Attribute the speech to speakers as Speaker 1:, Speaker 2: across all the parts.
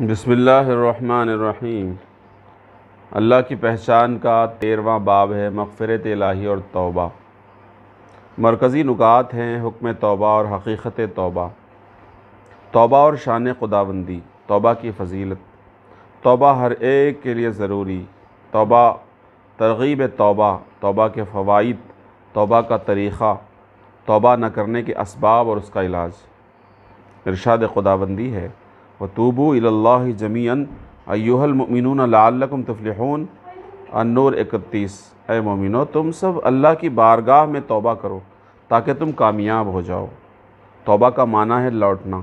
Speaker 1: بسم اللہ الرحمن الرحیم۔ اللہ کی پہچان کا 13واں باب ہے مغفرت الہی اور توبہ۔ مرکزی نکات ہیں حکم توبہ اور حقیقت توبہ، توبہ اور شان خداوندی، توبہ کی فضیلت، توبہ ہر ایک کے لیے ضروری، توبہ، ترغیب توبہ، توبہ کے فوائد، توبہ کا طریقہ، توبہ نہ کرنے کے اسباب اور اس کا علاج۔ ارشاد خداوندی ہے وَتُوبُوا إِلَى اللَّهِ جَمِيعًا أَيُّهَا الْمُؤْمِنُونَ لَعَلَّكُمْ تُفْلِحُونَ۔ النور 31۔ اے مومنو، تم سب اللہ کی بارگاہ میں توبہ کرو تاکہ تم کامیاب ہو جاؤ۔ توبہ کا معنی ہے لوٹنا،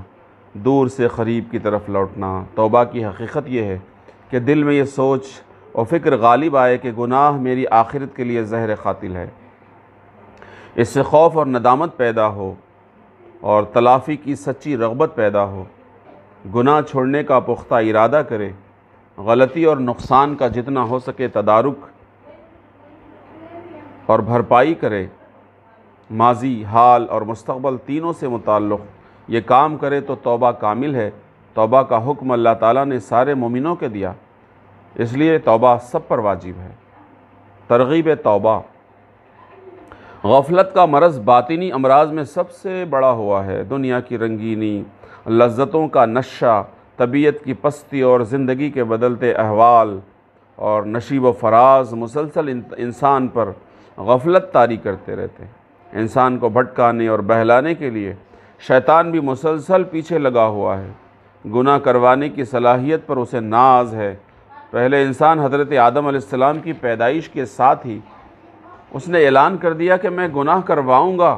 Speaker 1: دور سے قریب کی طرف لوٹنا۔ توبہ کی حقیقت یہ ہے کہ دل میں یہ سوچ اور فکر غالب آئے کہ گناہ میری آخرت کے لیے زہر قاتل ہے، اس سے خوف اور ندامت پیدا ہو اور تلافی کی سچی رغبت پیدا ہو، گناہ چھوڑنے کا پختہ ارادہ کرے، غلطی اور نقصان کا جتنا ہو سکے تدارک اور بھرپائی کرے، ماضی، حال اور مستقبل تینوں سے متعلق یہ کام کرے تو توبہ کامل ہے۔ توبہ کا حکم اللہ تعالیٰ نے سارے مومنوں کے دیا، اس لیے توبہ سب پر واجب ہے۔ ترغیب توبہ۔ غفلت کا مرض باطنی امراض میں سب سے بڑا ہوا ہے۔ دنیا کی رنگینی، لذتوں کا نشہ، طبیعت کی پستی اور زندگی کے بدلتے احوال اور نشیب و فراز مسلسل انسان پر غفلت طاری کرتے رہتے ہیں۔ انسان کو بھٹکانے اور بہلانے کے لیے شیطان بھی مسلسل پیچھے لگا ہوا ہے۔ گناہ کروانے کی صلاحیت پر اسے ناز ہے۔ پہلے انسان حضرت آدم علیہ السلام کی پیدائش کے ساتھ ہی اس نے اعلان کر دیا کہ میں گناہ کرواؤں گا۔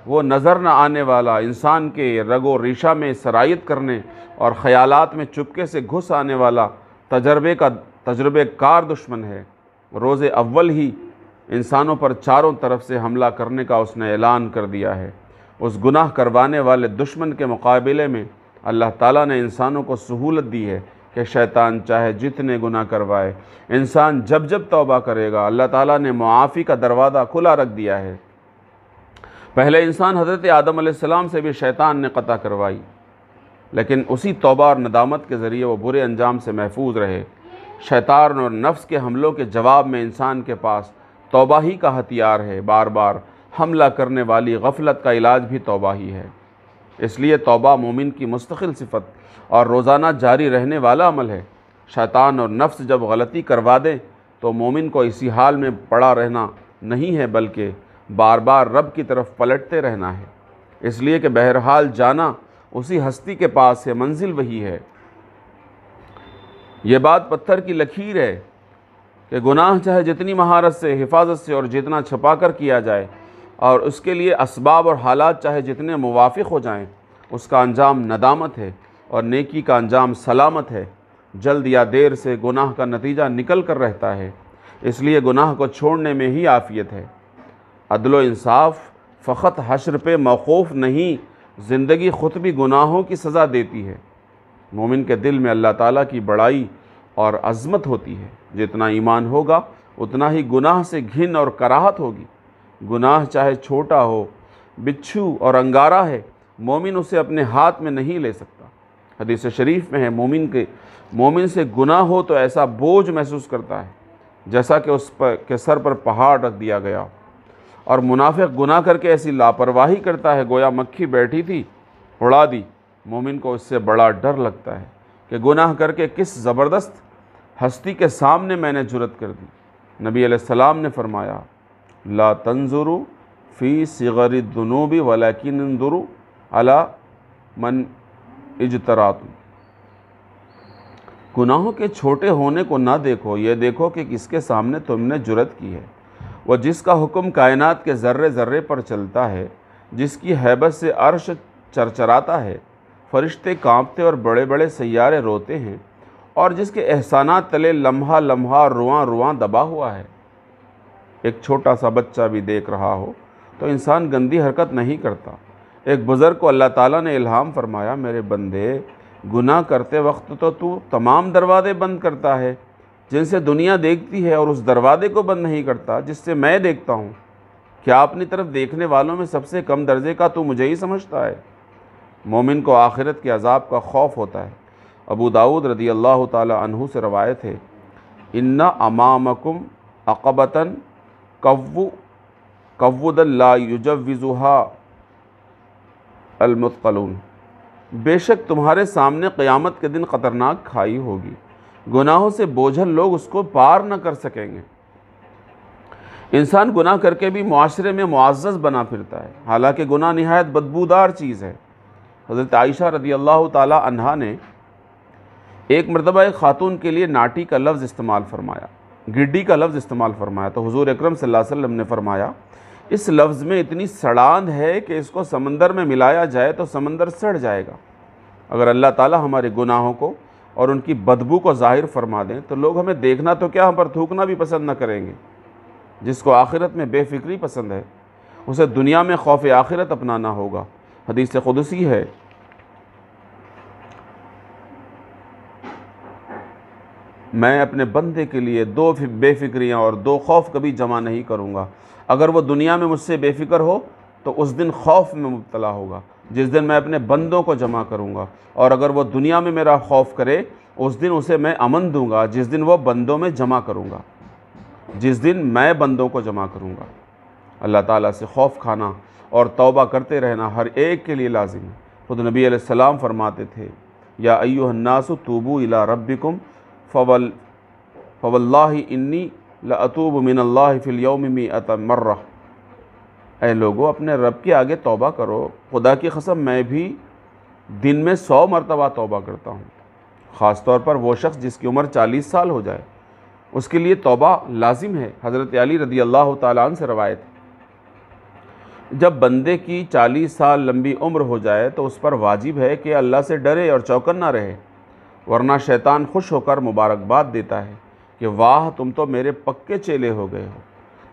Speaker 1: وہ نظر نہ آنے والا، انسان کے رگ و ریشہ میں سرایت کرنے اور خیالات میں چپکے سے گھس آنے والا تجربے کار دشمن ہے۔ روز اول ہی انسانوں پر چاروں طرف سے حملہ کرنے کا اس نے اعلان کر دیا ہے۔ اس گناہ کروانے والے دشمن کے مقابلے میں اللہ تعالیٰ نے انسانوں کو سہولت دی ہے کہ شیطان چاہے جتنے گناہ کروائے، انسان جب جب توبہ کرے گا اللہ تعالیٰ نے معافی کا دروازہ کھلا رکھ دیا ہے۔ پہلے انسان حضرت آدم علیہ السلام سے بھی شیطان نے قطع کروائی، لیکن اسی توبہ اور ندامت کے ذریعے وہ برے انجام سے محفوظ رہے۔ شیطان اور نفس کے حملوں کے جواب میں انسان کے پاس توبہ ہی کا ہتھیار ہے۔ بار بار حملہ کرنے والی غفلت کا علاج بھی توبہ ہی ہے۔ اس لیے توبہ مومن کی مستقل صفت اور روزانہ جاری رہنے والا عمل ہے۔ شیطان اور نفس جب غلطی کروا دیں تو مومن کو اسی حال میں پڑا رہنا نہیں ہے، بلکہ بار بار رب کی طرف پلٹتے رہنا ہے، اس لیے کہ بہرحال جانا اسی ہستی کے پاس ہے، منزل وہی ہے۔ یہ بات پتھر کی لکیر ہے کہ گناہ چاہے جتنی مہارت سے، حفاظت سے اور جتنا چھپا کر کیا جائے، اور اس کے لیے اسباب اور حالات چاہے جتنے موافق ہو جائیں، اس کا انجام ندامت ہے اور نیکی کا انجام سلامت ہے۔ جلد یا دیر سے گناہ کا نتیجہ نکل کر رہتا ہے، اس لیے گناہ کو چھوڑنے میں ہی عافیت ہے۔ عدل و انصاف فقط حشر پہ موقوف نہیں، زندگی خود بھی گناہوں کی سزا دیتی ہے۔ مومن کے دل میں اللہ تعالیٰ کی بڑائی اور عظمت ہوتی ہے۔ جتنا ایمان ہوگا اتنا ہی گناہ سے گھن اور کراہت ہوگی۔ گناہ چاہے چھوٹا ہو، بچھو اور انگارہ ہے، مومن اسے اپنے ہاتھ میں نہیں لے سکتا۔ حدیث شریف میں ہے مومن سے گناہ ہو تو ایسا بوجھ محسوس کرتا ہے جیسا کہ اس کے سر پر پہاڑ رکھ دیا گیا، اور منافق گناہ کر کے ایسی لاپرواہی کرتا ہے گویا مکھی بیٹھی تھی اڑا دی۔ مومن کو اس سے بڑا ڈر لگتا ہے کہ گناہ کر کے کس زبردست ہستی کے سامنے میں نے جرأت کر دی۔ نبی علیہ السلام نے فرمایا لا تنظروا فی صغر الذنوب ولکن انظروا علی من اجترأتم۔ گناہوں کے چھوٹے ہونے کو نہ دیکھو، یہ دیکھو کہ کس کے سامنے تم نے جرأت کی ہے۔ وہ جس کا حکم کائنات کے ذرے ذرے پر چلتا ہے، جس کی ہیبت سے عرش چرچراتا ہے، فرشتے کانپتے اور بڑے بڑے سیارے روتے ہیں، اور جس کے احسانات تلے لمحہ لمحہ رواں رواں دبا ہوا ہے۔ ایک چھوٹا سا بچہ بھی دیکھ رہا ہو تو انسان گندی حرکت نہیں کرتا۔ ایک بزرگ کو اللہ تعالیٰ نے الہام فرمایا میرے بندے، گناہ کرتے وقت تو تمام دروازے بند کرتا ہے جن سے دنیا دیکھتی ہے، اور اس دروازے کو بند نہیں کرتا جس سے میں دیکھتا ہوں۔ کیا اپنی طرف دیکھنے والوں میں سب سے کم درجے کا تو مجھے ہی سمجھتا ہے؟ مومن کو آخرت کے عذاب کا خوف ہوتا ہے ابو داؤد رضی اللہ تعالی عنہ سے روایت ہے، ان امامکم عقبۃ قود لا یجوزها المثقلون، بے شک تمہارے سامنے قیامت کے دن خطرناک کھائی ہوگی، گناہوں سے بوجھل لوگ اس کو پار نہ کر سکیں گے۔ انسان گناہ کر کے بھی معاشرے میں معزز بنا پھرتا ہے، حالانکہ گناہ نہایت بدبودار چیز ہے۔ حضرت عائشہ رضی اللہ تعالی عنہا نے ایک مرتبہ ایک خاتون کے لیے ناٹی کا لفظ استعمال فرمایا، گڈی کا لفظ استعمال فرمایا، تو حضور اکرم صلی اللہ علیہ وسلم نے فرمایا اس لفظ میں اتنی سڑاند ہے کہ اس کو سمندر میں ملایا جائے تو سمندر سڑ جائے گا۔ اگر اللہ تعالی ہمارے گناہوں کو اور ان کی بدبو کو ظاہر فرما دیں تو لوگ ہمیں دیکھنا تو کیا، ہم پر تھوکنا بھی پسند نہ کریں گے۔ جس کو آخرت میں بے فکری پسند ہے اسے دنیا میں خوف آخرت اپنانا ہوگا۔ حدیث قدسی ہے، میں اپنے بندے کے لیے 2 بے فکریاں اور 2 خوف کبھی جمع نہیں کروں گا۔ اگر وہ دنیا میں مجھ سے بے فکر ہو تو اس دن خوف میں مبتلا ہوگا جس دن میں اپنے بندوں کو جمع کروں گا، اور اگر وہ دنیا میں میرا خوف کرے اس دن اسے میں امن دوں گا جس دن وہ بندوں میں جمع کروں گا، جس دن میں بندوں کو جمع کروں گا۔ اللہ تعالیٰ سے خوف کھانا اور توبہ کرتے رہنا ہر ایک کے لیے لازم ہے۔ خود نبی علیہ السلام فرماتے تھے، یا ایھا الناس توبوا الی ربکم فواللہ انی لاتوب من اللہ فی الیوم 100 مرہ، اے لوگو اپنے رب کے آگے توبہ کرو، خدا کی قسم میں بھی دن میں 100 مرتبہ توبہ کرتا ہوں۔ خاص طور پر وہ شخص جس کی عمر 40 سال ہو جائے اس کے لیے توبہ لازم ہے۔ حضرت علی رضی اللہ تعالیٰ عنہ سے روایت، جب بندے کی 40 سال لمبی عمر ہو جائے تو اس پر واجب ہے کہ اللہ سے ڈرے اور چوکنا رہے، ورنہ شیطان خوش ہو کر مبارکباد دیتا ہے کہ واہ تم تو میرے پکے چیلے ہو گئے ہو۔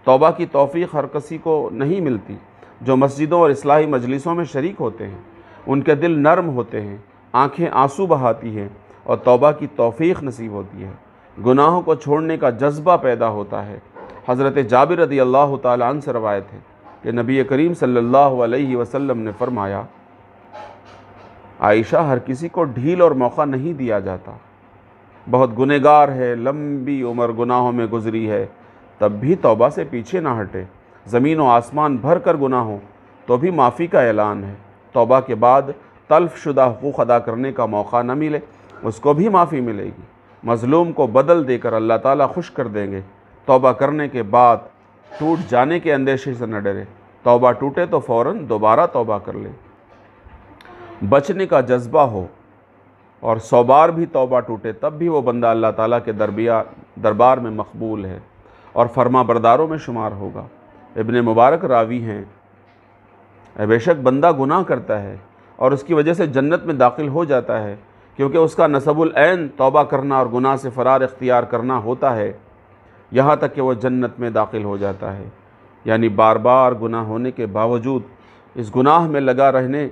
Speaker 1: توبہ کی توفیق ہر کسی کو نہیں ملتی۔ جو مسجدوں اور اصلاحی مجلسوں میں شریک ہوتے ہیں ان کے دل نرم ہوتے ہیں، آنکھیں آنسو بہاتی ہیں اور توبہ کی توفیق نصیب ہوتی ہے، گناہوں کو چھوڑنے کا جذبہ پیدا ہوتا ہے۔ حضرت جابر رضی اللہ تعالیٰ عنہ سے روایت ہے کہ نبی کریم صلی اللہ علیہ وسلم نے فرمایا، عائشہ ہر کسی کو ڈھیل اور موقع نہیں دیا جاتا، بہت گنہگار ہے، لمبی عمر گناہوں میں گزری ہے، تب بھی توبہ سے پیچھے نہ ہٹے، زمین و آسمان بھر کر گناہ ہوں تو بھی معافی کا اعلان ہے، توبہ کے بعد تلف شدہ حقوق ادا کرنے کا موقع نہ ملے اس کو بھی معافی ملے گی، مظلوم کو بدل دے کر اللہ تعالیٰ خوش کر دیں گے۔ توبہ کرنے کے بعد ٹوٹ جانے کے اندیشے سے نہ ڈرے، توبہ ٹوٹے تو فوراً دوبارہ توبہ کر لے۔ بچنے کا جذبہ ہو اور 100 بار بھی توبہ ٹوٹے تب بھی وہ بندہ اللہ تعالیٰ کے دربار میں مقبول ہے اور فرما برداروں میں شمار ہوگا۔ ابن مبارک راوی ہیں، بے شک بندہ گناہ کرتا ہے اور اس کی وجہ سے جنت میں داخل ہو جاتا ہے کیونکہ اس کا نصب العین توبہ کرنا اور گناہ سے فرار اختیار کرنا ہوتا ہے، یہاں تک کہ وہ جنت میں داخل ہو جاتا ہے۔ یعنی بار بار گناہ ہونے کے باوجود اس گناہ میں لگا رہنے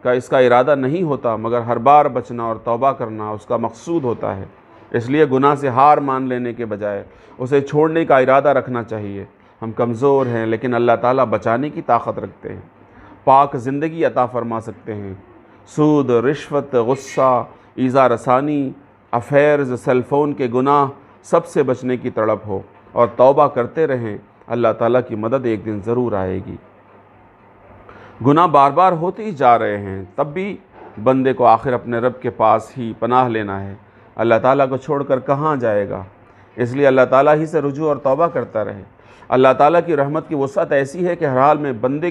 Speaker 1: کا اس کا ارادہ نہیں ہوتا، مگر ہر بار بچنا اور توبہ کرنا اس کا مقصود ہوتا ہے۔ اس لیے گناہ سے ہار مان لینے کے بجائے اسے چھوڑنے کا ارادہ رکھنا چاہیے۔ ہم کمزور ہیں لیکن اللہ تعالیٰ بچانے کی طاقت رکھتے ہیں، پاک زندگی عطا فرما سکتے ہیں۔ سود، رشوت، غصہ، ایذا رسانی، افیئرز، سیل فون کے گناہ سب سے بچنے کی تڑپ ہو اور توبہ کرتے رہیں، اللہ تعالیٰ کی مدد ایک دن ضرور آئے گی۔ گناہ بار بار ہوتے ہی جا رہے ہیں تب بھی بندے کو آخر اپنے رب کے پاس ہی پناہ لینا ہے، اللہ تعالیٰ کو چھوڑ کر کہاں جائے گا؟ اس لیے اللہ تعالیٰ ہی سے رجوع اور توبہ کرتا رہے۔ اللہ تعالیٰ کی رحمت کی وسعت ایسی ہے کہ ہر حال میں بندے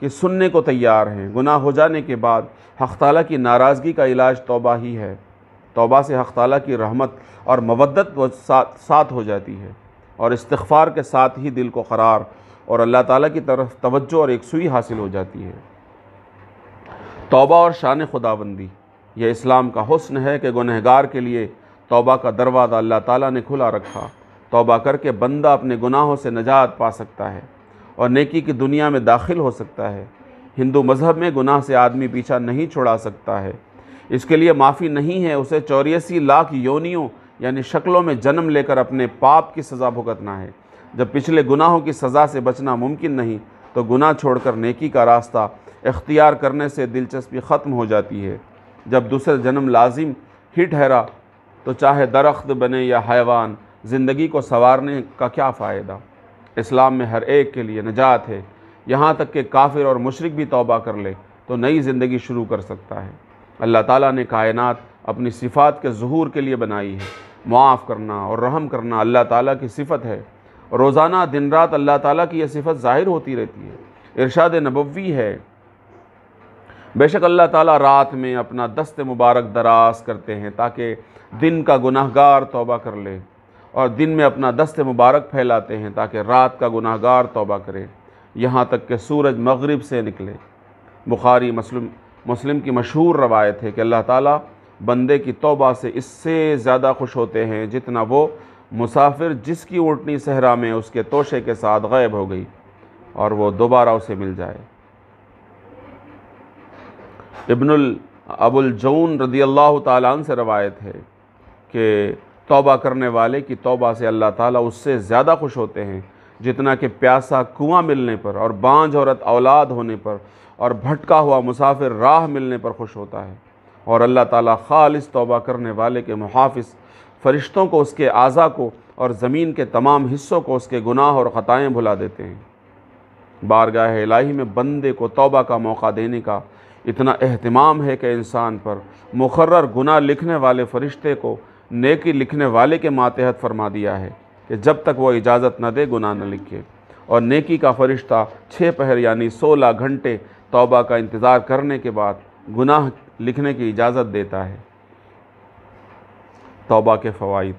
Speaker 1: کی سننے کو تیار ہیں۔ گناہ ہو جانے کے بعد حق تعالیٰ کی ناراضگی کا علاج توبہ ہی ہے۔ توبہ سے حق تعالیٰ کی رحمت اور مودت ساتھ ہو جاتی ہے اور استغفار کے ساتھ ہی دل کو قرار اور اللہ تعالیٰ کی طرف توجہ اور یکسوئی حاصل ہو جاتی ہے۔ توبہ اور شان خداوندی، یہ اسلام کا حسن ہے کہ گنہگار کے لیے توبہ کا دروازہ اللہ تعالیٰ نے کھلا رکھا۔ توبہ کر کے بندہ اپنے گناہوں سے نجات پا سکتا ہے اور نیکی کی دنیا میں داخل ہو سکتا ہے۔ ہندو مذہب میں گناہ سے آدمی پیچھا نہیں چھڑا سکتا ہے، اس کے لیے معافی نہیں ہے، اسے 84 لاکھ یونیوں یعنی شکلوں میں جنم لے کر اپنے پاپ کی سزا بھگتنا ہے۔ جب پچھلے گناہوں کی سزا سے بچنا ممکن نہیں تو گناہ چھوڑ کر نیکی کا راستہ اختیار کرنے سے دلچسپی ختم ہو جاتی ہے۔ جب دوسرے جنم لازم ہی ٹھہرا تو چاہے درخت بنے یا حیوان، زندگی کو سنوارنے کا کیا فائدہ؟ اسلام میں ہر ایک کے لیے نجات ہے، یہاں تک کہ کافر اور مشرک بھی توبہ کر لے تو نئی زندگی شروع کر سکتا ہے۔ اللہ تعالیٰ نے کائنات اپنی صفات کے ظہور کے لیے بنائی ہے۔ معاف کرنا اور رحم کرنا اللہ تعالیٰ کی صفت ہے۔ روزانہ دن رات اللہ تعالیٰ کی یہ صفت ظاہر ہوتی رہتی ہے۔ ارشاد نبوی ہے، بے شک اللہ تعالیٰ رات میں اپنا دست مبارک دراز کرتے ہیں تاکہ دن کا گناہگار توبہ کر لے، اور دن میں اپنا دست مبارک پھیلاتے ہیں تاکہ رات کا گناہگار توبہ کرے، یہاں تک کہ سورج مغرب سے نکلے۔ بخاری مسلم کی مشہور روایت ہے کہ اللہ تعالیٰ بندے کی توبہ سے اس سے زیادہ خوش ہوتے ہیں جتنا وہ مسافر جس کی اونٹنی صحرا میں اس کے توشے کے ساتھ غائب ہو گئی اور وہ دوبارہ اسے مل جائے۔ ابو الجون رضی اللہ تعالیٰ عنہ سے روایت ہے کہ توبہ کرنے والے کی توبہ سے اللہ تعالیٰ اس سے زیادہ خوش ہوتے ہیں جتنا کہ پیاسا کنواں ملنے پر اور بانجھ عورت اولاد ہونے پر اور بھٹکا ہوا مسافر راہ ملنے پر خوش ہوتا ہے۔ اور اللہ تعالیٰ خالص توبہ کرنے والے کے محافظ فرشتوں کو اس کے اعضاء کو اور زمین کے تمام حصوں کو اس کے گناہ اور خطائیں بھلا دیتے ہیں۔ بارگاہ الہی میں بندے کو توبہ کا موقع دینے کا اتنا اہتمام ہے کہ انسان پر مقرر گناہ لکھنے والے فرشتے کو نیکی لکھنے والے کے ماتحت فرما دیا ہے کہ جب تک وہ اجازت نہ دے گناہ نہ لکھے، اور نیکی کا فرشتہ 6 پہر یعنی 16 گھنٹے توبہ کا انتظار کرنے کے بعد گناہ لکھنے کی اجازت دیتا ہے۔ توبہ کے فوائد۔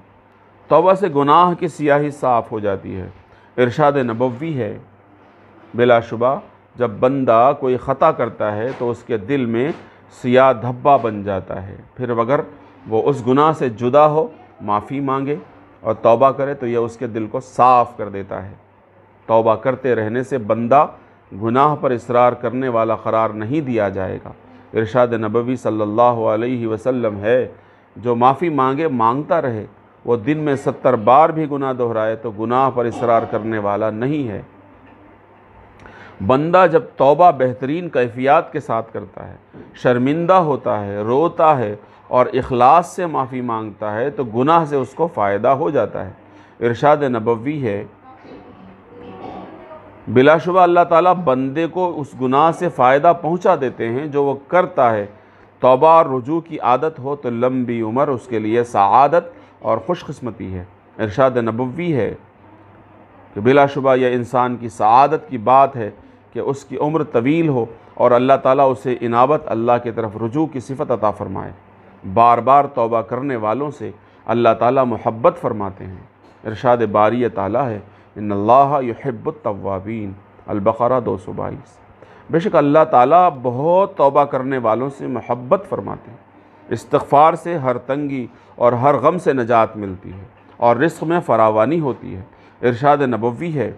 Speaker 1: توبہ سے گناہ کی سیاہی صاف ہو جاتی ہے۔ ارشاد نبوی ہے، بلا شبہ جب بندہ کوئی خطا کرتا ہے تو اس کے دل میں سیاہ دھبا بن جاتا ہے، پھر اگر وہ اس گناہ سے جدا ہو، معافی مانگے اور توبہ کرے تو یہ اس کے دل کو صاف کر دیتا ہے۔ توبہ کرتے رہنے سے بندہ گناہ پر اصرار کرنے والا قرار نہیں دیا جائے گا۔ ارشاد نبوی صلی اللہ علیہ وسلم ہے، جو معافی مانگتا رہے، وہ دن میں 70 بار بھی گناہ دہرائے تو گناہ پر اصرار کرنے والا نہیں ہے۔ بندہ جب توبہ بہترین کیفیات کے ساتھ کرتا ہے، شرمندہ ہوتا ہے، روتا ہے اور اخلاص سے معافی مانگتا ہے تو گناہ سے اس کو فائدہ ہو جاتا ہے۔ ارشاد نبوی ہے، بلا شبہ اللہ تعالیٰ بندے کو اس گناہ سے فائدہ پہنچا دیتے ہیں جو وہ کرتا ہے۔ توبہ اور رجوع کی عادت ہو تو لمبی عمر اس کے لیے سعادت اور خوش قسمتی ہے۔ ارشاد نبوی ہے کہ بلا شبہ یہ انسان کی سعادت کی بات ہے کہ اس کی عمر طویل ہو اور اللہ تعالیٰ اسے انابت اللہ کی طرف رجوع کی صفت عطا فرمائے۔ بار بار توبہ کرنے والوں سے اللہ تعالیٰ محبت فرماتے ہیں۔ ارشاد باری تعالیٰ ہے، ان اللہ یحب التوابین، البقرہ 222۔ بے شک اللہ تعالیٰ بہت توبہ کرنے والوں سے محبت فرماتے ہیں۔ استغفار سے ہر تنگی اور ہر غم سے نجات ملتی ہے اور رزق میں فراوانی ہوتی ہے۔ ارشاد نبوی ہے،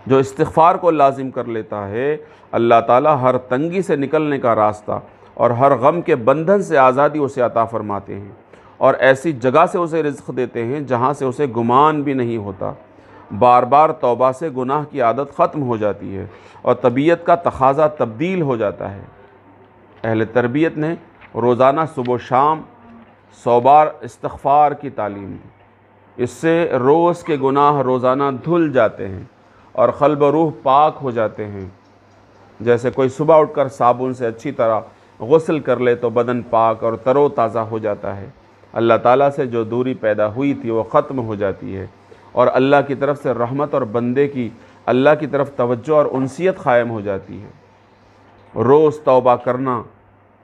Speaker 1: جو استغفار کو لازم کر لیتا ہے، اللہ تعالیٰ ہر تنگی سے نکلنے کا راستہ اور ہر غم کے بندھن سے آزادی اسے عطا فرماتے ہیں، اور ایسی جگہ سے اسے رزق دیتے ہیں جہاں سے اسے گمان بھی نہیں ہوتا۔ بار بار توبہ سے گناہ کی عادت ختم ہو جاتی ہے اور طبیعت کا تقاضا تبدیل ہو جاتا ہے۔ اہل تربیت نے روزانہ صبح و شام 100 بار استغفار کی تعلیم دی۔ اس سے روز کے گناہ روزانہ دھل جاتے ہیں اور قلب و روح پاک ہو جاتے ہیں۔ جیسے کوئی صبح اٹھ کر صابن سے اچھی طرح غسل کر لے تو بدن پاک اور تر و تازہ ہو جاتا ہے۔ اللہ تعالیٰ سے جو دوری پیدا ہوئی تھی وہ ختم ہو جاتی ہے، اور اللہ کی طرف سے رحمت اور بندے کی اللہ کی طرف توجہ اور انسیت قائم ہو جاتی ہے۔ روز توبہ کرنا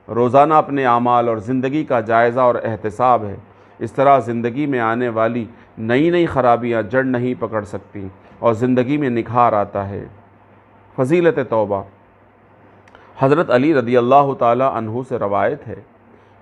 Speaker 1: روزانہ اپنے اعمال اور زندگی کا جائزہ اور احتساب ہے۔ اس طرح زندگی میں آنے والی نئی خرابیاں جڑ نہیں پکڑ سکتی اور زندگی میں نکھار آتا ہے۔ فضیلت توبہ۔ حضرت علی رضی اللہ تعالیٰ عنہ سے روایت ہے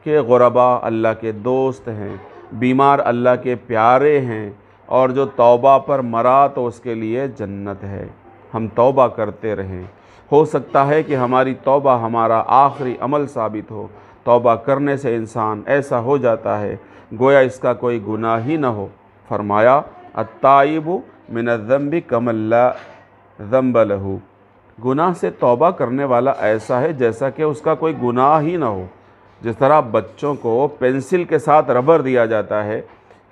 Speaker 1: کہ غربا اللہ کے دوست ہیں، بیمار اللہ کے پیارے ہیں، اور جو توبہ پر مرا تو اس کے لیے جنت ہے۔ ہم توبہ کرتے رہیں، ہو سکتا ہے کہ ہماری توبہ ہمارا آخری عمل ثابت ہو۔ توبہ کرنے سے انسان ایسا ہو جاتا ہے گویا اس کا کوئی گناہ ہی نہ ہو۔ فرمایا، التائب من الذنب کمن لا ذنب لہ، گناہ سے توبہ کرنے والا ایسا ہے جیسا کہ اس کا کوئی گناہ ہی نہ ہو۔ جس طرح بچوں کو پینسل کے ساتھ ربر دیا جاتا ہے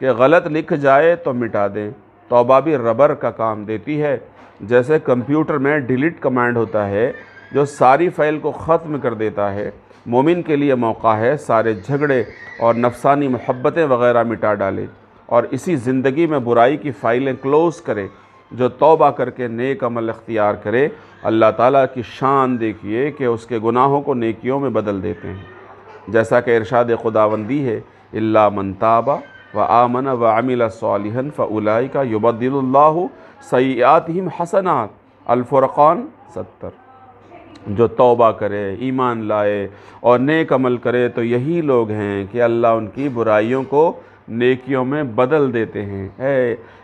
Speaker 1: کہ غلط لکھ جائے تو مٹا دیں، توبہ بھی ربر کا کام دیتی ہے۔ جیسے کمپیوٹر میں ڈیلیٹ کمانڈ ہوتا ہے جو ساری فائل کو ختم کر دیتا ہے، مومن کے لیے موقع ہے سارے جھگڑے اور نفسانی محبتیں وغیرہ مٹا ڈالے اور اسی زندگی میں برائی کی فائلیں کلوز کرے۔ جو توبہ کر کے نیک عمل اختیار کرے، اللہ تعالیٰ کی شان دیکھیے کہ اس کے گناہوں کو نیکیوں میں بدل دیتے ہیں۔ جیسا کہ ارشاد خداوندی ہے، الا من تاب وآمن وعمل صالحا فاولئک یبدل اللہ سیئاتہم حسنات، الفرقان 70۔ جو توبہ کرے، ایمان لائے اور نیک عمل کرے تو یہی لوگ ہیں کہ اللہ ان کی برائیوں کو نیکیوں میں بدل دیتے ہیں۔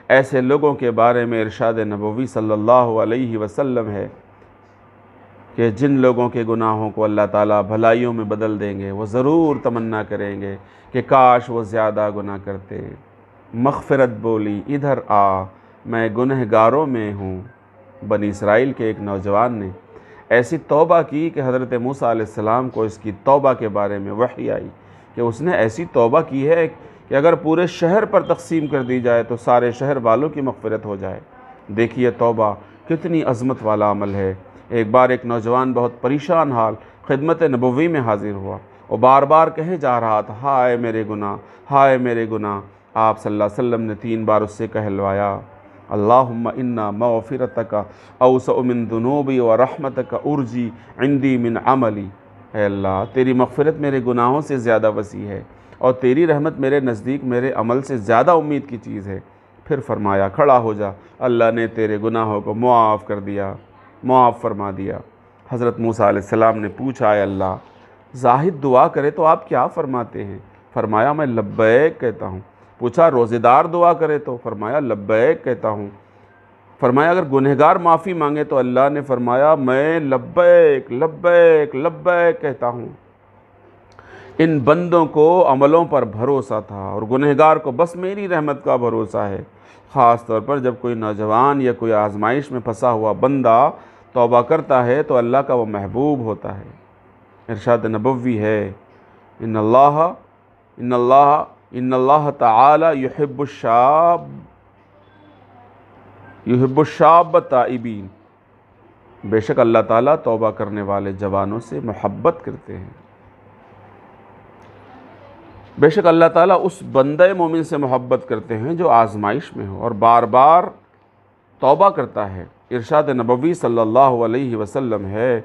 Speaker 1: ایسے لوگوں کے بارے میں ارشاد نبوی صلی اللہ علیہ وسلم ہے کہ جن لوگوں کے گناہوں کو اللہ تعالیٰ بھلائیوں میں بدل دیں گے، وہ ضرور تمنا کریں گے کہ کاش وہ زیادہ گناہ کرتے۔ مغفرت بولی ادھر آ، میں گنہگاروں میں ہوں۔ بنی اسرائیل کے ایک نوجوان نے ایسی توبہ کی کہ حضرت موسیٰ علیہ السلام کو اس کی توبہ کے بارے میں وحی آئی کہ اس نے ایسی توبہ کی ہے کہ اگر پورے شہر پر تقسیم کر دی جائے تو سارے شہر والوں کی مغفرت ہو جائے۔ دیکھیے توبہ کتنی عظمت والا عمل ہے۔ ایک بار ایک نوجوان بہت پریشان حال خدمت نبوی میں حاضر ہوا، وہ بار بار کہے جا رہا تھا، ہائے میرے گناہ، ہائے میرے گناہ۔ آپ صلی اللہ علیہ وسلم نے 3 بار اس سے کہلوایا، اللہم انا مغفرتک اوسع من ذنوبی ورحمتک ارجی عندی من عملی۔ اے اللہ، تیری مغفرت میرے گناہوں سے زیادہ وسیع ہے اور تیری رحمت میرے نزدیک میرے عمل سے زیادہ امید کی چیز ہے۔ پھر فرمایا، کھڑا ہو جا، اللہ نے تیرے گناہوں کو معاف کر دیا، معاف فرما دیا۔ حضرت موسیٰ علیہ السلام نے پوچھا، اے اللہ، زاہد دعا کرے تو آپ کیا فرماتے ہیں؟ فرمایا، میں لبیک کہتا ہوں۔ پوچھا، روزے دار دعا کرے تو؟ فرمایا، لبیک کہتا ہوں۔ فرمایا، اگر گنہگار معافی مانگے تو؟ اللہ نے فرمایا، میں لبیک لبیک لبیک کہتا ہوں۔ ان بندوں کو عملوں پر بھروسہ تھا اور گنہگار کو بس میری رحمت کا بھروسہ ہے۔ خاص طور پر جب کوئی نوجوان یا کوئی آزمائش میں پھنسا ہوا بندہ توبہ کرتا ہے تو اللہ کا وہ محبوب ہوتا ہے۔ ارشاد نبوی ہے، ان اللہ تعالی یحب الشاب التائبین، بے شک اللہ تعالیٰ توبہ کرنے والے جوانوں سے محبت کرتے ہیں۔ بے شک اللہ تعالیٰ اس بندہ مومن سے محبت کرتے ہیں جو آزمائش میں ہو اور بار بار توبہ کرتا ہے۔ ارشاد نبوی صلی اللہ علیہ وسلم ہے،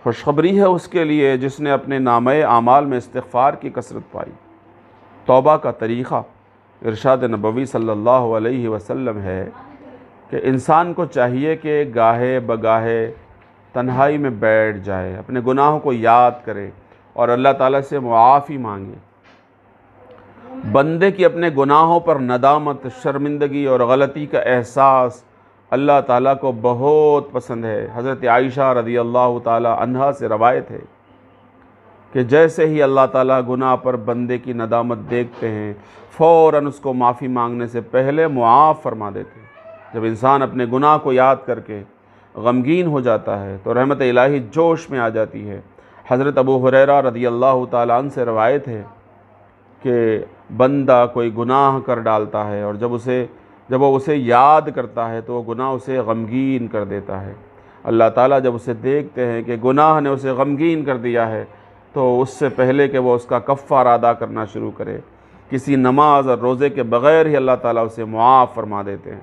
Speaker 1: خوشخبری ہے اس کے لیے جس نے اپنے نامہ اعمال میں استغفار کی کثرت پائی۔ توبہ کا طریقہ، ارشاد نبوی صلی اللہ علیہ وسلم ہے کہ انسان کو چاہیے کہ گاہے بگاہے تنہائی میں بیٹھ جائے، اپنے گناہوں کو یاد کرے اور اللہ تعالیٰ سے معافی مانگے۔ بندے کی اپنے گناہوں پر ندامت، شرمندگی اور غلطی کا احساس اللہ تعالیٰ کو بہت پسند ہے۔ حضرت عائشہ رضی اللہ تعالیٰ عنہا سے روایت ہے کہ جیسے ہی اللہ تعالیٰ گناہ پر بندے کی ندامت دیکھتے ہیں، فوراً اس کو معافی مانگنے سے پہلے معاف فرما دیتے ہیں۔ جب انسان اپنے گناہ کو یاد کر کے غمگین ہو جاتا ہے تو رحمت الہی جوش میں آ جاتی ہے۔ حضرت ابو ہریرہ رضی اللہ تعالیٰ عنہ سے روایت ہے کہ بندہ کوئی گناہ کر ڈالتا ہے اور جب وہ اسے یاد کرتا ہے تو وہ گناہ اسے غمگین کر دیتا ہے۔ اللہ تعالیٰ جب اسے دیکھتے ہیں کہ گناہ نے اسے غمگین کر دیا ہے تو اس سے پہلے کہ وہ اس کا کفارہ ادا کرنا شروع کرے، کسی نماز اور روزے کے بغیر ہی اللہ تعالیٰ اسے معاف فرما دیتے ہیں۔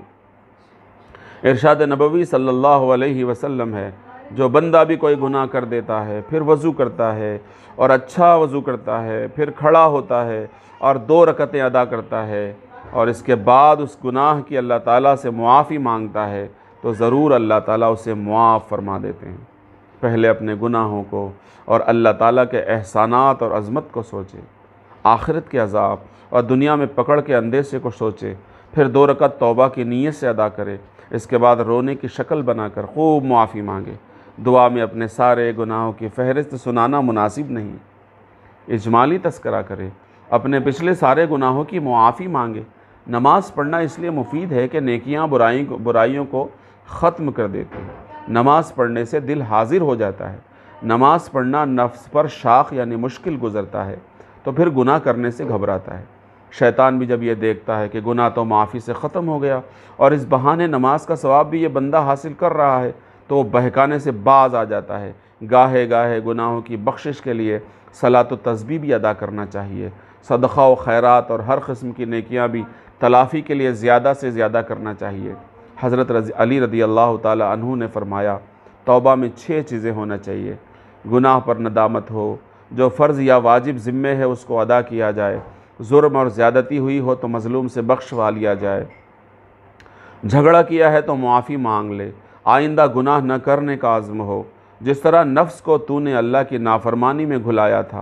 Speaker 1: ارشاد نبوی صلی اللہ علیہ وسلم ہے، جو بندہ بھی کوئی گناہ کر دیتا ہے، پھر وضو کرتا ہے اور اچھا وضو کرتا ہے، پھر کھڑا ہوتا ہے اور 2 رکعتیں ادا کرتا ہے اور اس کے بعد اس گناہ کی اللہ تعالیٰ سے معافی مانگتا ہے تو ضرور اللہ تعالیٰ اسے معاف فرما دیتے ہیں۔ پہلے اپنے گناہوں کو اور اللہ تعالیٰ کے احسانات اور عظمت کو سوچے، آخرت کے عذاب اور دنیا میں پکڑ کے اندیشے کو سوچے، پھر 2 رکعت توبہ کی نیت سے ادا کرے، اس کے بعد رونے کی شکل بنا کر خوب معافی مانگے۔ دعا میں اپنے سارے گناہوں کی فہرست سنانا مناسب نہیں، اجمالی تذکرہ کرے، اپنے پچھلے سارے گناہوں کی معافی مانگے۔ نماز پڑھنا اس لیے مفید ہے کہ نیکیاں برائیوں کو ختم کر دیتی ہیں۔ نماز پڑھنے سے دل حاضر ہو جاتا ہے، نماز پڑھنا نفس پر شاق یعنی مشکل گزرتا ہے تو پھر گناہ کرنے سے گھبراتا ہے۔ شیطان بھی جب یہ دیکھتا ہے کہ گناہ تو معافی سے ختم ہو گیا اور اس بہانے نماز کا ثواب بھی یہ بندہ حاصل کر رہا ہے، تو وہ بہکانے سے باز آ جاتا ہے۔ گاہے گاہے گناہوں کی بخشش کے لیے صلاۃ و تسبیح بھی ادا کرنا چاہیے، صدقہ و خیرات اور ہر قسم کی نیکیاں بھی تلافی کے لیے زیادہ سے زیادہ کرنا چاہیے۔ حضرت علی رضی اللہ تعالی عنہ نے فرمایا، توبہ میں 6 چیزیں ہونا چاہیے۔ گناہ پر ندامت ہو، جو فرض یا واجب ذمے ہے اس کو ادا کیا جائے، ظلم اور زیادتی ہوئی ہو تو مظلوم سے بخشوا لیا جائے، جھگڑا کیا ہے تو معافی مانگ لے، آئندہ گناہ نہ کرنے کا عزم ہو۔ جس طرح نفس کو تو نے اللہ کی نافرمانی میں گھلایا تھا،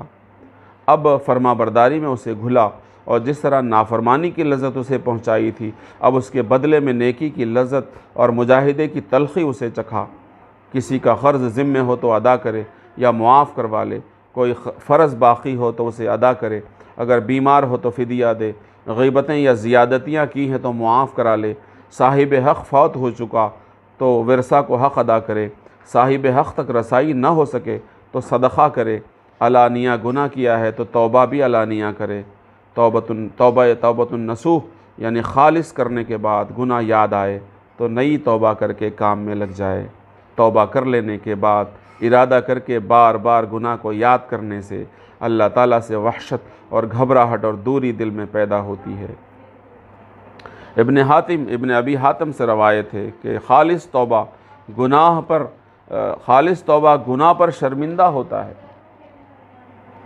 Speaker 1: اب فرما برداری میں اسے گھلا، اور جس طرح نافرمانی کی لذت اسے پہنچائی تھی، اب اس کے بدلے میں نیکی کی لذت اور مجاہدے کی تلخی اسے چکھا۔ کسی کا قرض ذمے ہو تو ادا کرے یا معاف کروا لے، کوئی فرض باقی ہو تو اسے ادا کرے، اگر بیمار ہو تو فدیہ دے، غیبتیں یا زیادتیاں کی ہیں تو معاف کرا لے، صاحب حق فوت ہو چکا تو ورثہ کو حق ادا کرے، صاحب حق تک رسائی نہ ہو سکے تو صدقہ کرے، علانیہ گناہ کیا ہے تو توبہ بھی علانیہ کرے۔ توبۃ النصوح یعنی خالص کرنے کے بعد گناہ یاد آئے تو نئی توبہ کر کے کام میں لگ جائے۔ توبہ کر لینے کے بعد ارادہ کر کے بار بار گناہ کو یاد کرنے سے اللہ تعالیٰ سے وحشت اور گھبراہٹ اور دوری دل میں پیدا ہوتی ہے۔ ابن ابی حاتم سے روایت ہے کہ خالص توبہ گناہ پر شرمندہ ہوتا ہے۔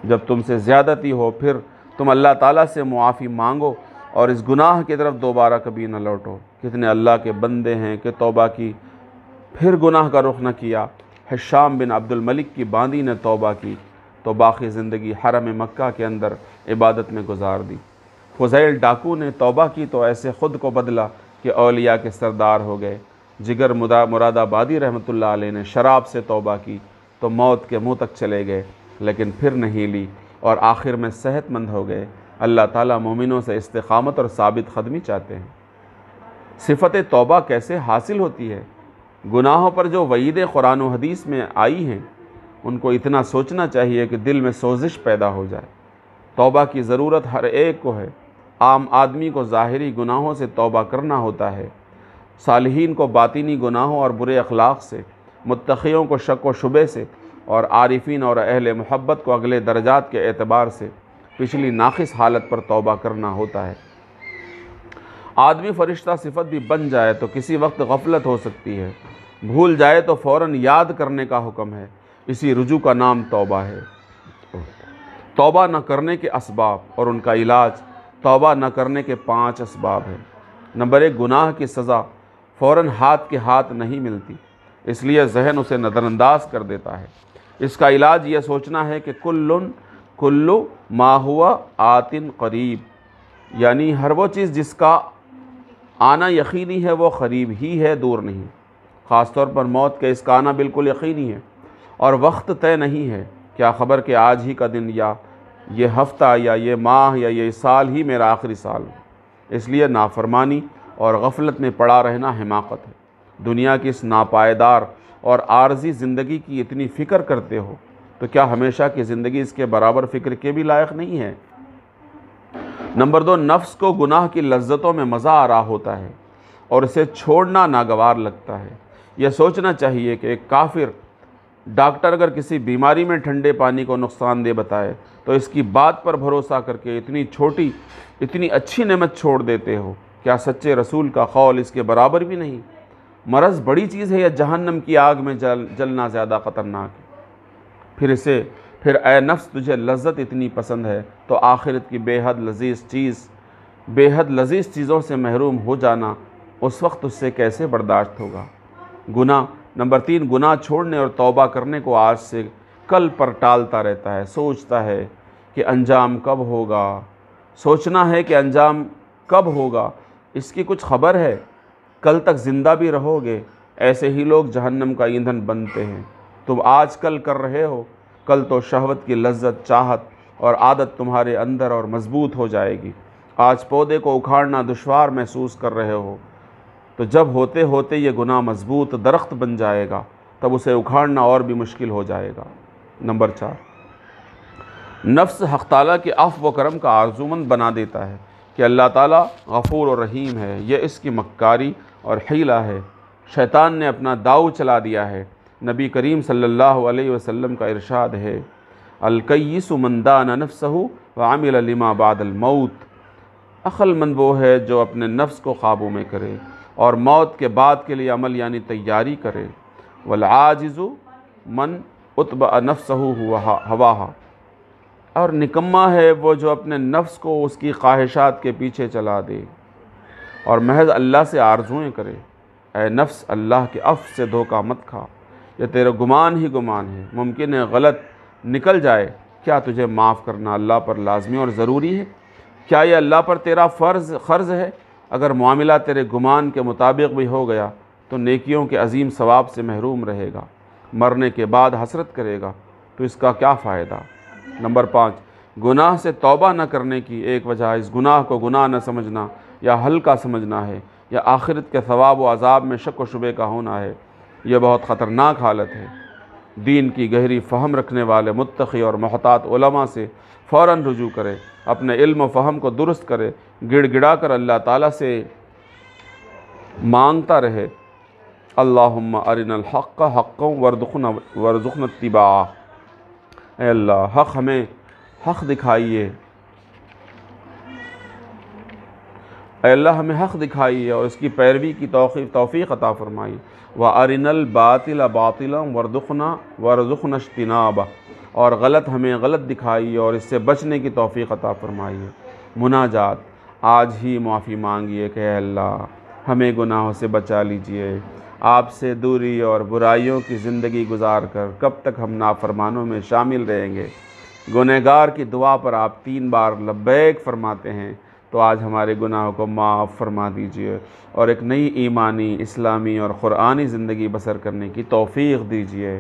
Speaker 1: جب تم سے زیادتی ہو پھر تم اللہ تعالیٰ سے معافی مانگو اور اس گناہ کی طرف دوبارہ کبھی نہ لوٹو۔ کتنے اللہ کے بندے ہیں کہ توبہ کی پھر گناہ کا رخ نہ کیا۔ حشام بن عبد الملک کی باندی نے توبہ کی تو باقی زندگی حرم مکہ کے اندر عبادت میں گزار دی۔ فضیل ڈاکو نے توبہ کی تو ایسے خود کو بدلا کہ اولیاء کے سردار ہو گئے۔ جگر مراد آبادی رحمۃ اللہ علیہ نے شراب سے توبہ کی تو موت کے منہ تک چلے گئے لیکن پھر نہیں لی اور آخر میں صحت مند ہو گئے۔ اللہ تعالیٰ مومنوں سے استقامت اور ثابت قدمی چاہتے ہیں۔ صفت توبہ کیسے حاصل ہوتی ہے؟ گناہوں پر جو وعیدیں قرآن و حدیث میں آئی ہیں ان کو اتنا سوچنا چاہیے کہ دل میں سوزش پیدا ہو جائے۔ توبہ کی ضرورت ہر ایک کو ہے۔ عام آدمی کو ظاہری گناہوں سے توبہ کرنا ہوتا ہے، صالحین کو باطنی گناہوں اور برے اخلاق سے، متقیوں کو شک و شبے سے، اور عارفین اور اہل محبت کو اگلے درجات کے اعتبار سے پچھلی ناقص حالت پر توبہ کرنا ہوتا ہے۔ آدمی فرشتہ صفت بھی بن جائے تو کسی وقت غفلت ہو سکتی ہے، بھول جائے تو فوراً یاد کرنے کا حکم ہے، اسی رجوع کا نام توبہ ہے۔ توبہ نہ کرنے کے اسباب اور ان کا علاج۔ توبہ نہ کرنے کے 5 اسباب ہیں۔ نمبر 1، گناہ کی سزا فوراً ہاتھ کے ہاتھ نہیں ملتی، اس لیے ذہن اسے نظر انداز کر دیتا ہے۔ اس کا علاج یہ سوچنا ہے کہ کل ما ہوا آت قریب، یعنی ہر وہ چیز جس کا آنا یقینی ہے وہ قریب ہی ہے، دور نہیں۔ خاص طور پر موت کا اس کا آنا بالکل یقینی ہے اور وقت طے نہیں ہے، کیا خبر کہ آج ہی کا دن یا یہ ہفتہ یا یہ ماہ یا یہ سال ہی میرا آخری سال ہے۔ اس لیے نافرمانی اور غفلت میں پڑا رہنا حماقت ہے۔ دنیا کی اس ناپائیدار اور عارضی زندگی کی اتنی فکر کرتے ہو تو کیا ہمیشہ کی زندگی اس کے برابر فکر کے بھی لائق نہیں ہے؟ نمبر 2، نفس کو گناہ کی لذتوں میں مزہ آ رہا ہوتا ہے اور اسے چھوڑنا ناگوار لگتا ہے۔ یہ سوچنا چاہیے کہ ایک کافر ڈاکٹر اگر کسی بیماری میں ٹھنڈے پانی کو نقصان دہ بتائے تو اس کی بات پر بھروسہ کر کے اتنی چھوٹی اتنی اچھی نعمت چھوڑ دیتے ہو، کیا سچے رسول کا قول اس کے برابر بھی نہیں؟ مرض بڑی چیز ہے یا جہنم کی آگ میں جلنا زیادہ خطرناک ہے؟ پھر اے نفس تجھے لذت اتنی پسند ہے تو آخرت کی بے حد لذیذ چیزوں سے محروم ہو جانا اس وقت اس سے کیسے برداشت ہوگا؟ گناہ۔ نمبر 3، گناہ چھوڑنے اور توبہ کرنے کو آج سے کل پر ٹالتا رہتا ہے، سوچتا ہے کہ انجام کب ہوگا، سوچنا ہے کہ انجام کب ہوگا، اس کی کچھ خبر ہے؟ کل تک زندہ بھی رہو گے؟ ایسے ہی لوگ جہنم کا ایندھن بنتے ہیں۔ تم آج کل کر رہے ہو، کل تو شہوت کی لذت، چاہت اور عادت تمہارے اندر اور مضبوط ہو جائے گی۔ آج پودے کو اکھاڑنا دشوار محسوس کر رہے ہو تو جب ہوتے ہوتے یہ گناہ مضبوط درخت بن جائے گا تب اسے اکھاڑنا اور بھی مشکل ہو جائے گا۔ نمبر 4، نفس حق تعالیٰ کے عفو و کرم کا آرزومند بنا دیتا ہے کہ اللہ تعالیٰ غفور و رحیم ہے، یہ اس کی مکاری اور حیلہ ہے۔ شیطان نے اپنا داؤ چلا دیا ہے۔ نبی کریم صلی اللہ علیہ وسلم کا ارشاد ہے، الکیس من دان نفسہ وعمل لما بعد الموت، عقل مند وہ ہے جو اپنے نفس کو قابو میں کرے اور موت کے بعد کے لیے عمل یعنی تیاری کرے۔ والعاجز من اتبع نفسہ ہواہا، اور نکما ہے وہ جو اپنے نفس کو اس کی خواہشات کے پیچھے چلا دے اور محض اللہ سے آرزوئیں کرے۔ اے نفس، اللہ کے عفو سے دھوکہ مت کھا، یہ تیرا گمان ہی گمان ہے، ممکن ہے غلط نکل جائے۔ کیا تجھے معاف کرنا اللہ پر لازمی اور ضروری ہے؟ کیا یہ اللہ پر تیرا قرض ہے؟ اگر معاملہ تیرے گمان کے مطابق بھی ہو گیا تو نیکیوں کے عظیم ثواب سے محروم رہے گا، مرنے کے بعد حسرت کرے گا تو اس کا کیا فائدہ؟ نمبر 5، گناہ سے توبہ نہ کرنے کی ایک وجہ اس گناہ کو گناہ نہ سمجھنا یا ہلکا سمجھنا ہے، یا آخرت کے ثواب و عذاب میں شک و شبے کا ہونا ہے۔ یہ بہت خطرناک حالت ہے۔ دین کی گہری فہم رکھنے والے متقی اور محتاط علماء سے فوراً رجوع کرے، اپنے علم و فہم کو درست کرے، گڑ گڑا کر اللہ تعالیٰ سے مانگتا رہے، اللہم ارنا الحق حقا وارزقنا اتباعہ، اے اللہ ہمیں حق دکھائیے، اے اللہ ہمیں حق دکھائیے اور اس کی پیروی کی توفیق عطا فرمائیے۔ وَأَرِنَا الْبَاطِلَ بَاطِلًا وَارْزُقْنَا اجْتِنَابَهُ، اور غلط ہمیں غلط دکھائیے اور اس سے بچنے کی توفیق عطا فرمائیے۔ مناجات، آج ہی معافی مانگیے کہ اے اللہ ہمیں گناہوں سے بچا لیجئے، آپ سے دوری اور برائیوں کی زندگی گزار کر کب تک ہم نافرمانوں میں شامل رہیں گے؟ گنہگار کی دعا پر آپ 3 بار لبیک فرماتے ہیں، تو آج ہمارے گناہوں کو معاف فرما دیجئے اور ایک نئی ایمانی، اسلامی اور قرآنی زندگی بسر کرنے کی توفیق دیجئے۔